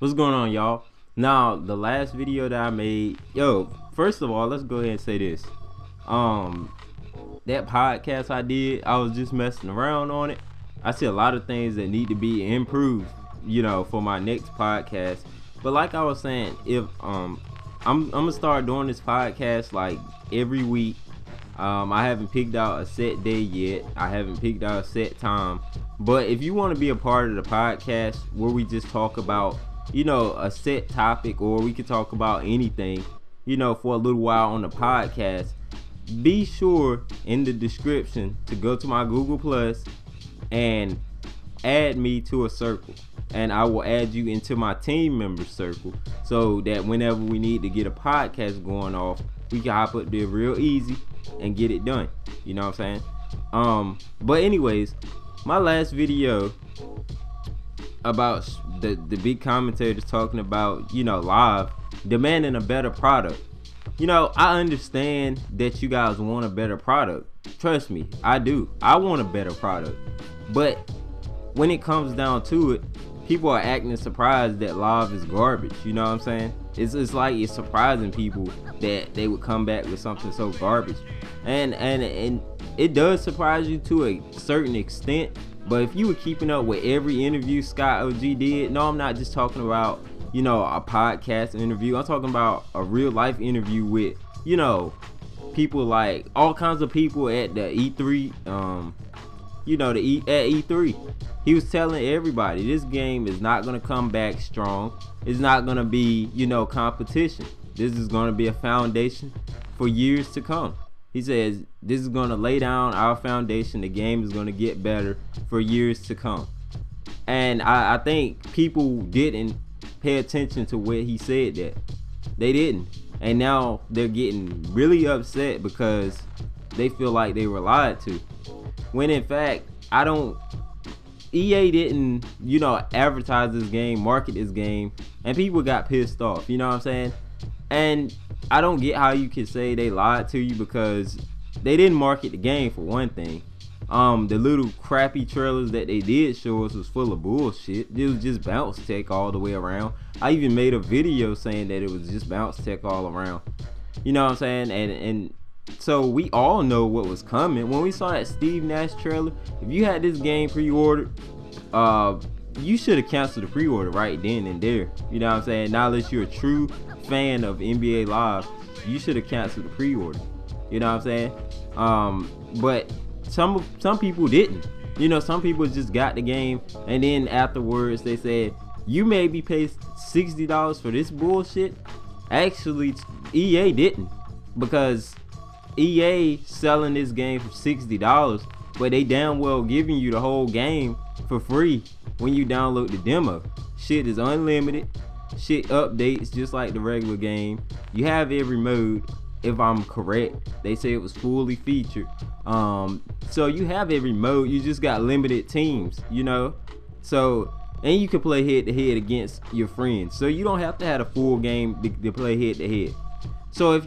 What's going on, y'all? Now, the last video that I made, first of all, let's go ahead and say this. That podcast I did, I was just messing around on it. I see a lot of things that need to be improved, for my next podcast. But like I was saying, if I'm gonna start doing this podcast like every week. I haven't picked out a set day yet. I haven't picked out a set time. But if you want to be a part of the podcast where we just talk about, a set topic, or we can talk about anything, for a little while on the podcast, be sure in the description to go to my Google Plus and add me to a circle. And I will add you into my team member circle so that whenever we need to get a podcast going off, we can hop up there real easy and get it done. You know what I'm saying? But anyways, my last video about the big commentators talking about, live, demanding a better product. I understand that you guys want a better product. Trust me, I do. I want a better product. But when it comes down to it, people are acting surprised that live is garbage. You know what I'm saying? It's like it's surprising people that they would come back with something so garbage. And it does surprise you to a certain extent. But if you were keeping up with every interview Scott OG did, no, I'm not just talking about, a podcast interview. I'm talking about a real life interview with, people like all kinds of people at the E3, at E3. He was telling everybody this game is not going to come back strong. It's not going to be, competition. This is going to be a foundation for years to come. He says this is going to lay down our foundation. The game is going to get better for years to come. And I think people didn't pay attention to what he said that. They didn't. And now they're getting really upset because they feel like they were lied to. When in fact, EA didn't, advertise this game, market this game, and people got pissed off, you know what I'm saying? And I don't get how you can say they lied to you, because they didn't market the game, for one thing. The little crappy trailers that they did show us was full of bullshit. It was just bounce tech all the way around. I even made a video saying that it was just bounce tech all around. You know what I'm saying? And so we all know what was coming. When we saw that Steve Nash trailer, if you had this game pre-ordered, you should have canceled the pre-order right then and there. You know what I'm saying? Now, unless you're a true fan of NBA Live, you should have canceled the pre-order. You know what I'm saying? But some people didn't. Some people just got the game, and then afterwards they said, you made me pay $60 for this bullshit. Actually, EA didn't, because EA selling this game for $60, but they damn well giving you the whole game for free when you download the demo. Shit is unlimited. Shit updates just like the regular game. You have every mode, if I'm correct. They say it was fully featured. So you have every mode. You just got limited teams, So, and you can play head to head against your friends. So you don't have to have a full game to play head to head. So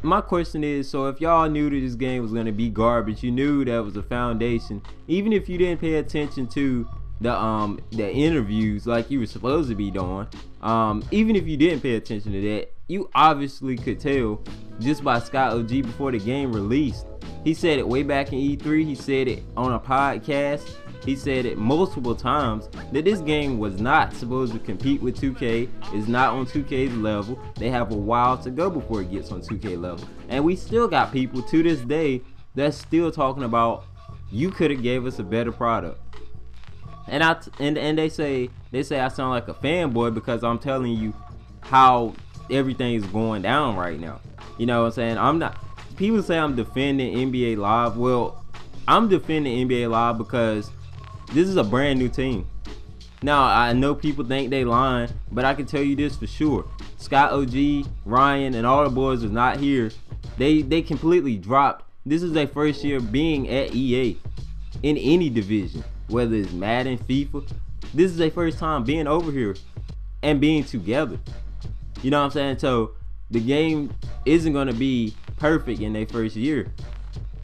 my question is, so if y'all knew that this game was gonna be garbage, you knew that was a foundation, even if you didn't pay attention to the interviews like you were supposed to be doing, even if you didn't pay attention to that, you obviously could tell just by Scott OG before the game released. He said it way back in E3. He said it on a podcast. He said it multiple times that this game was not supposed to compete with 2K. It's not on 2K's level. They have a while to go before it gets on 2K level. And we still got people to this day that's still talking about, you could have gave us a better product. And they say I sound like a fanboy because I'm telling you how everything is going down right now. You know what I'm saying? I'm not. People say I'm defending NBA Live. Well, I'm defending NBA Live because this is a brand new team. Now, I know people think they lying, but I can tell you this for sure. Scott OG, Ryan, and all the boys was not here. They completely dropped. This is their first year being at EA in any division, whether it's Madden, FIFA. This is their first time being over here and being together. You know what I'm saying? So the game isn't going to be perfect in their first year.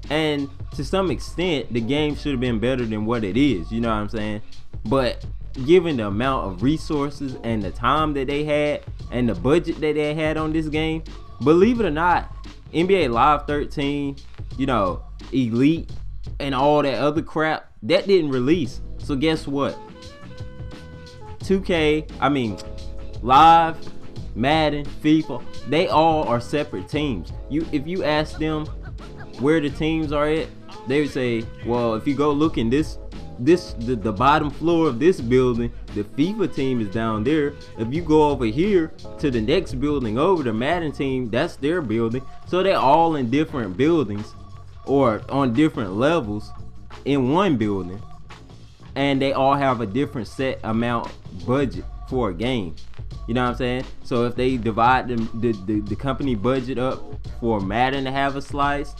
And to some extent, the game should have been better than what it is. You know what I'm saying? But given the amount of resources and the time that they had and the budget that they had on this game, believe it or not, NBA Live 13, Elite and all that other crap, that didn't release. So guess what? 2K, Live, Madden, FIFA, they all are separate teams. If you ask them where the teams are at, they would say, well, if you go look in the bottom floor of this building, the FIFA team is down there. If you go over here to the next building over, the Madden team, that's their building. So they're all in different buildings or on different levels in one building, and they all have a different set amount budget for a game. You know what I'm saying? So if they divide the company budget up for Madden to have a slice,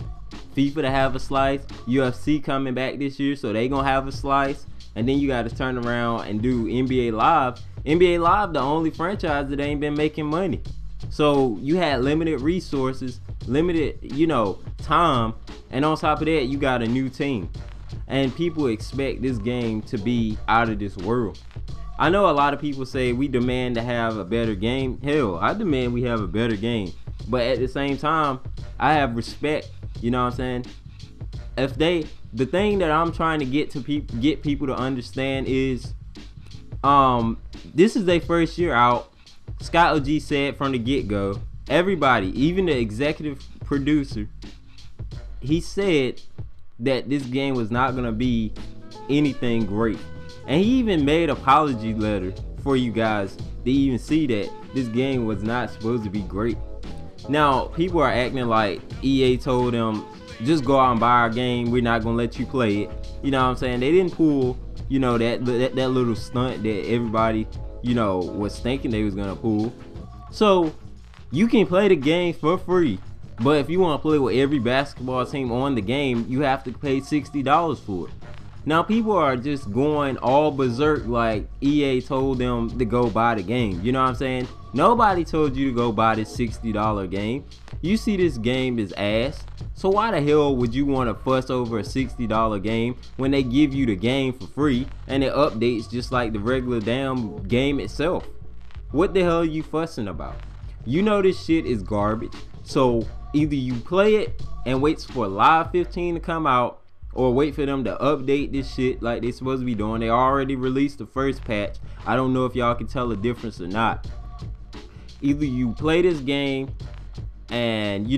FIFA to have a slice, UFC coming back this year, so they gonna have a slice, and then you got to turn around and do NBA Live. NBA Live, the only franchise that ain't been making money. So you had limited resources, limited, time, and on top of that, you got a new team. And people expect this game to be out of this world. I know a lot of people say we demand to have a better game. Hell, I demand we have a better game. But at the same time, I have respect. You know what I'm saying? The thing that I'm trying to get people to understand is, this is their first year out. Scott OG said from the get-go, everybody, even the executive producer, he said that this game was not gonna be anything great. And he even made an apology letter for you guys to even see that this game was not supposed to be great. Now, people are acting like EA told them, just go out and buy our game, we're not gonna let you play it. You know what I'm saying? They didn't pull, that little stunt that everybody, was thinking they was gonna pull. So, you can play the game for free, but if you want to play with every basketball team on the game, you have to pay $60 for it. Now, people are just going all berserk like EA told them to go buy the game. You know what I'm saying? Nobody told you to go buy this $60 game. You see this game is ass. So why the hell would you want to fuss over a $60 game when they give you the game for free and it updates just like the regular damn game itself? What the hell are you fussing about? You know this shit is garbage. So either you play it and wait for Live 15 to come out, or wait for them to update this shit like they supposed to be doing. They already released the first patch. I don't know if y'all can tell the difference or not. Either you play this game and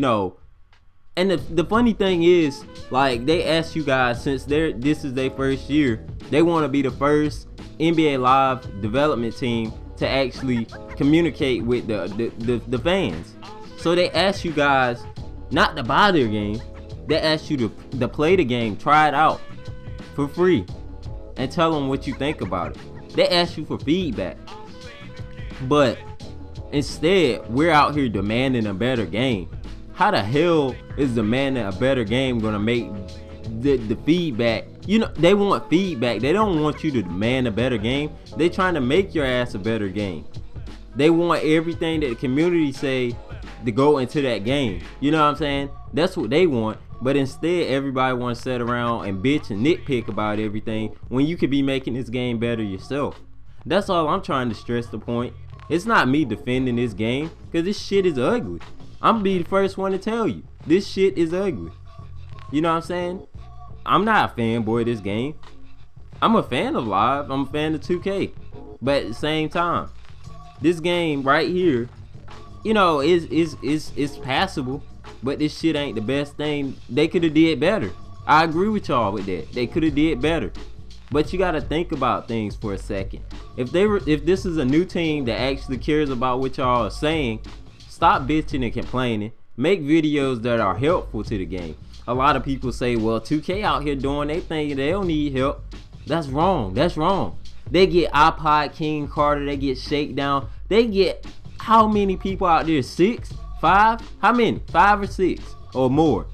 and the funny thing is, like, they asked you guys, since this is their first year, they want to be the first NBA Live development team to actually communicate with the fans. So they asked you guys not to buy their game. They ask you to play the game, try it out for free, and tell them what you think about it. They ask you for feedback. But instead, we're out here demanding a better game. How the hell is demanding a better game gonna make the feedback? They want feedback. They don't want you to demand a better game. They trying to make your ass a better game. They want everything that the community say to go into that game. You know what I'm saying? That's what they want. But instead, everybody wants to sit around and bitch and nitpick about everything when you could be making this game better yourself. That's all I'm trying to stress the point. It's not me defending this game, because this shit is ugly. I'm gonna be the first one to tell you, this shit is ugly. You know what I'm saying? I'm not a fanboy of this game. I'm a fan of Live. I'm a fan of 2K. But at the same time, this game right here, is passable. But this shit ain't the best thing. They could have did better. I agree with y'all with that. They could have did better. But you gotta think about things for a second. If this is a new team that actually cares about what y'all are saying, stop bitching and complaining. Make videos that are helpful to the game. A lot of people say, well, 2K out here doing their thing, they don't need help. That's wrong. That's wrong. They get iPod King Carter, they get Shakedown. They get how many people out there? 6? 5? How many? 5 or 6 or more.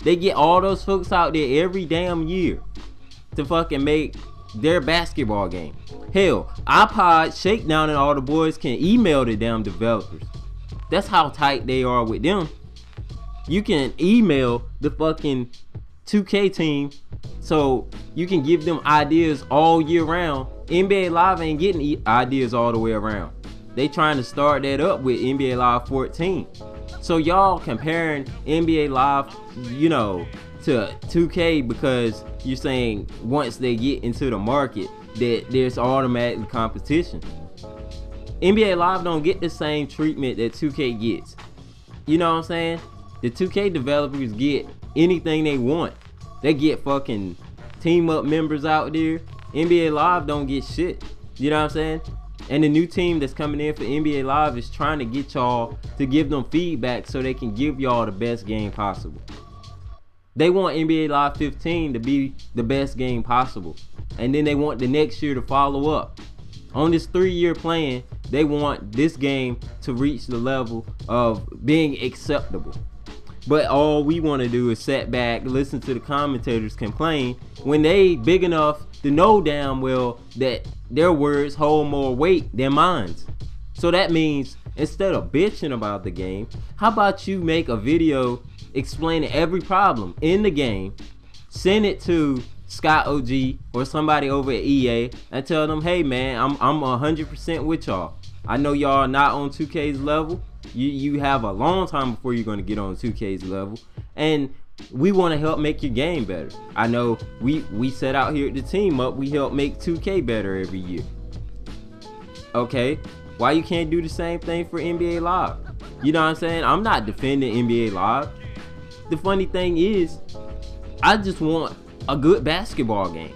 They get all those folks out there every damn year to fucking make their basketball game. Hell, iPod, Shakedown, and all the boys can email the damn developers. That's how tight they are with them. You can email the fucking 2K team so you can give them ideas all year round NBA Live ain't getting ideas all the way around. They trying to start that up with NBA Live 14. So y'all comparing NBA Live, to 2K because you're saying once they get into the market that there's automatically competition. NBA Live don't get the same treatment that 2K gets. You know what I'm saying? The 2K developers get anything they want. They get fucking team up members out there. NBA Live don't get shit. You know what I'm saying? And the new team that's coming in for NBA Live is trying to get y'all to give them feedback so they can give y'all the best game possible. They want NBA Live 15 to be the best game possible. And then they want the next year to follow up. On this 3-year plan, they want this game to reach the level of being acceptable. But all we want to do is sit back, listen to the commentators complain when they big enough to know damn well that their words hold more weight than mine. So that means instead of bitching about the game, how about you make a video explaining every problem in the game, send it to Scott OG or somebody over at EA and tell them, hey man, I'm 100% with y'all. I know y'all not on 2K's level. You have a long time before you're going to get on 2K's level, and we want to help make your game better. I know we set out here to team up. We help make 2K better every year. Okay, why you can't do the same thing for NBA Live? You know what I'm saying? I'm not defending NBA Live. The funny thing is, I just want a good basketball game.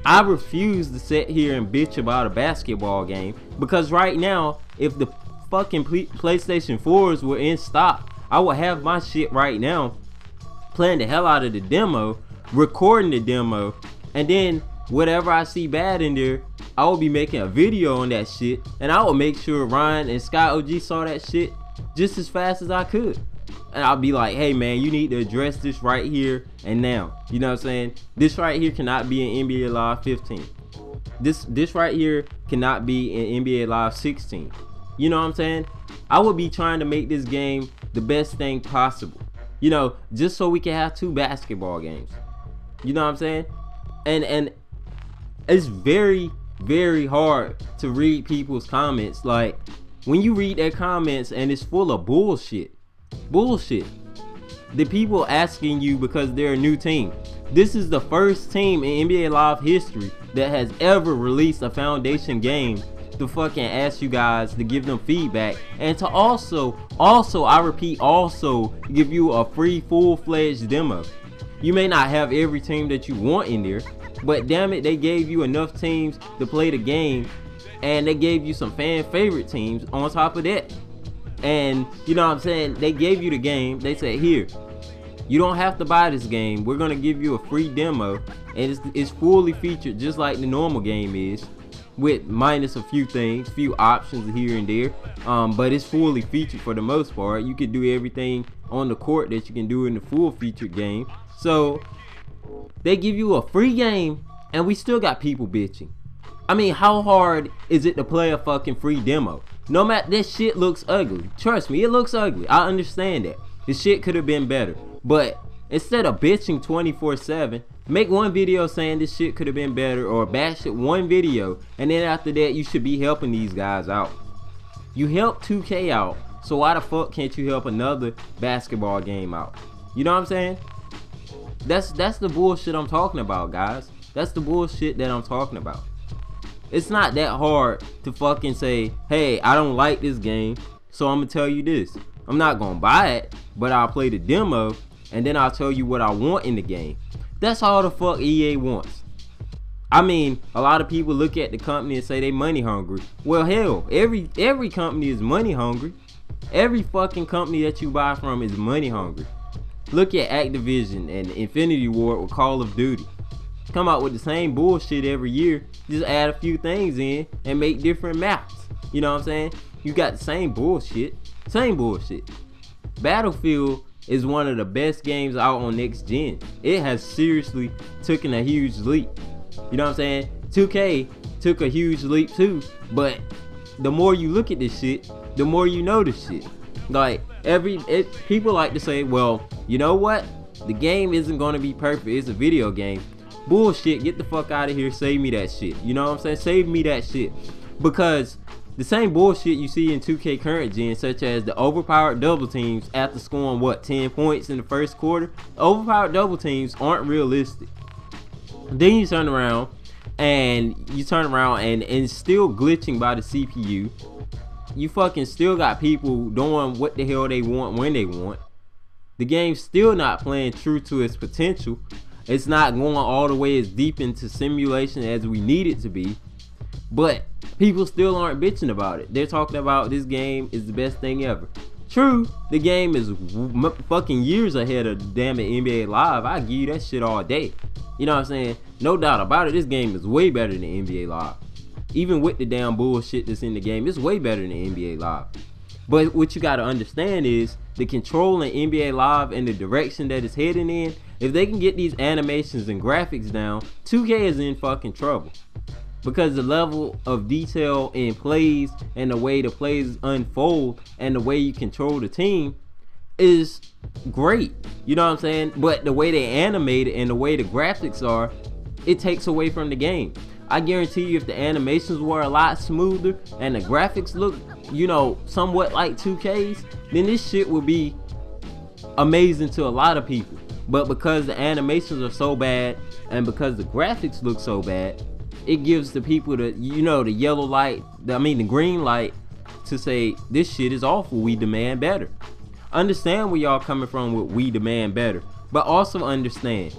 I refuse to sit here and bitch about a basketball game because right now, if the fucking PlayStation 4s were in stock, I would have my shit right now playing the hell out of the demo, recording the demo, and then whatever I see bad in there, I will be making a video on that shit, and I will make sure Ryan and Scott OG saw that shit just as fast as I could. And I'll be like, hey man, you need to address this right here and now. You know what I'm saying? This right here cannot be in NBA Live 15. This right here cannot be in NBA Live 16. You know what I'm saying? I would be trying to make this game the best thing possible. Just so we can have 2 basketball games. You know what I'm saying? And it's very, very hard to read people's comments. Like, when you read their comments and it's full of bullshit. The people asking you because they're a new team. This is the first team in NBA Live history that has ever released a foundation game to fucking ask you guys to give them feedback and to also I repeat, also give you a free full-fledged demo. You may not have every team that you want in there, but damn it, they gave you enough teams to play the game, and they gave you some fan favorite teams on top of that. And you know what I'm saying, they gave you the game. They said, here, you don't have to buy this game, we're gonna give you a free demo, and it's fully featured just like the normal game is, with minus a few things, few options here and there, but it's fully featured for the most part. You can do everything on the court that you can do in the full featured game. So they give you a free game and we still got people bitching. I mean, how hard is it to play a fucking free demo? No matter, this shit looks ugly. Trust me, it looks ugly. I understand that. This shit could have been better, but instead of bitching 24/7, make one video saying this shit could have been better, or bash it one video, and then after that you should be helping these guys out. You help 2K out, so why the fuck can't you help another basketball game out? You know what I'm saying? That's the bullshit I'm talking about, guys. That's the bullshit that I'm talking about. It's not that hard to fucking say, hey, I don't like this game, so I'm gonna tell you this. I'm not gonna buy it, but I'll play the demo, and then I'll tell you what I want in the game. That's all the fuck EA wants. I mean, a lot of people look at the company and say they money hungry. Well, hell, every company is money hungry. Every fucking company that you buy from is money hungry. Look at Activision and Infinity Ward with Call of Duty. Come out with the same bullshit every year. Just add a few things in and make different maps. You know what I'm saying? You got the same bullshit. Battlefield is one of the best games out on next gen. It has seriously taken a huge leap. You know what I'm saying? 2K took a huge leap too, but the more you look at this shit, the more you know this shit. Like, people like to say, well, you know what? The game isn't going to be perfect. It's a video game. bullshit. Get the fuck out of here. Save me that shit. You know what I'm saying? Save me that shit. Because the same bullshit you see in 2K current gen, such as the overpowered double teams after scoring 10 points in the first quarter. Overpowered double teams aren't realistic. Then you turn around and it's still glitching by the CPU. You fucking still got people doing what the hell they want when they want. The game's still not playing true to its potential. It's not going all the way as deep into simulation as we need it to be. But people still aren't bitching about it. They're talking about this game is the best thing ever. True, the game is fucking years ahead of damn it NBA Live. I give you that shit all day. You know what I'm saying? No doubt about it. This game is way better than NBA Live. Even with the damn bullshit that's in the game, it's way better than NBA Live. But what you gotta understand is the control in NBA Live and the direction that it's heading in. If they can get these animations and graphics down, 2K is in fucking trouble. Because the level of detail in plays and the way the plays unfold and the way you control the team is great. You know what I'm saying? But the way they animate it and the way the graphics are, it takes away from the game. I guarantee you if the animations were a lot smoother and the graphics look, somewhat like 2K's, then this shit would be amazing to a lot of people. But because the animations are so bad and because the graphics look so bad, it gives the people the yellow light, the green light to say this shit is awful, we demand better. Understand where y'all coming from with we demand better, but also understand